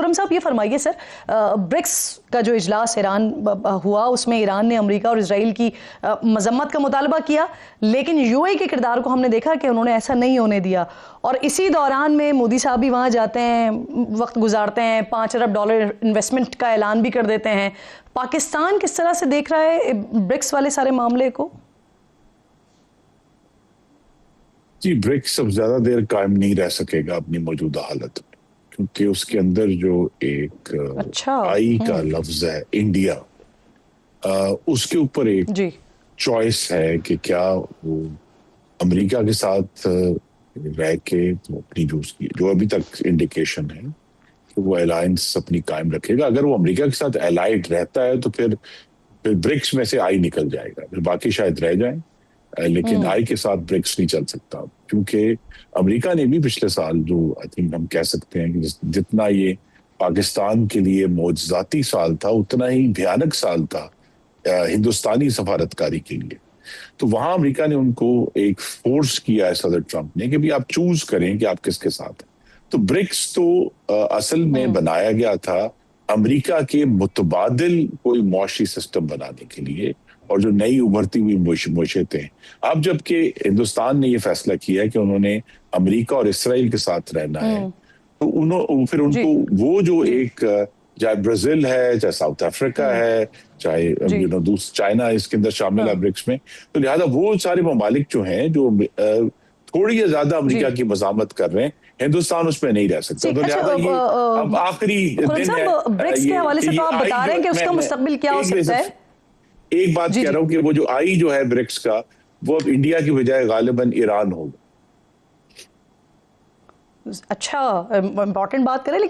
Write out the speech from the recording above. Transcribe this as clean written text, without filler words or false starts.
खुर्रम साहब ये फरमाइए सर, ब्रिक्स का जो इजलास ईरान हुआ उसमें ईरान ने अमेरिका और इजराइल की मजम्मत का मुतालबा किया, लेकिन यूएई के किरदार को हमने देखा कि उन्होंने ऐसा नहीं होने दिया। और इसी दौरान में मोदी साहब भी वहाँ जाते हैं, वक्त गुजारते हैं, $5 अरब इन्वेस्टमेंट का ऐलान भी कर देते हैं। पाकिस्तान किस तरह से देख रहा है ब्रिक्स वाले सारे मामले को? जी, ब्रिक्स अब ज्यादा देर कायम नहीं रह सकेगा अपनी मौजूदा हालत में, क्योंकि उसके अंदर जो एक आई का लफ्ज है इंडिया, उसके ऊपर एक चॉइस है कि क्या वो अमेरिका के साथ रह के अपनी जो अभी तक इंडिकेशन है कि वो अलायंस अपनी कायम रखेगा। अगर वो अमेरिका के साथ अलाइड रहता है तो फिर ब्रिक्स में से आई निकल जाएगा, फिर बाकी शायद रह जाएं, लेकिन आई के साथ ब्रिक्स नहीं चल सकता, क्योंकि अमेरिका ने भी पिछले साल, जो आई थिंक हम कह सकते हैं कि जितना ये पाकिस्तान के लिए मौजज़ाती साल था उतना ही भयानक साल था हिंदुस्तानी सफारतकारी के लिए। तो वहां अमेरिका ने उनको एक फोर्स किया है सदर ट्रंप ने कि भी आप चूज करें कि आप किसके साथ हैं। तो ब्रिक्स तो असल में बनाया गया था अमेरिका के मुतबादिल कोई मुआशी सिस्टम बनाने के लिए, और जो नई उभरती हुई मुशीयतें हैं। अब जबकि हिंदुस्तान ने ये फैसला किया है कि उन्होंने अमेरिका और इसराइल के साथ रहना है, तो फिर उनको वो जो एक, चाहे ब्राजील है, चाहे साउथ अफ्रीका है, चाहे चाइना इसके अंदर शामिल है ब्रिक्स में, तो लिहाजा वो सारे ममालिक जो हैं जो थोड़ी ज्यादा अमेरिका की मजामत कर रहे हैं, हिंदुस्तान उसमें नहीं रह सकता। तो लिहाजा ये अब आखिरी दिन है। ब्रिक्स के हवाले से तो आप बता रहे हैं कि उसका मुस्तकबिल क्या हो सकता है? एक बात कह रहा हूं कि वो जो आई जो है ब्रिक्स का, वो अब इंडिया की बजाय गालिबन ईरान होगा। अच्छा, इंपॉर्टेंट बात करें, लेकिन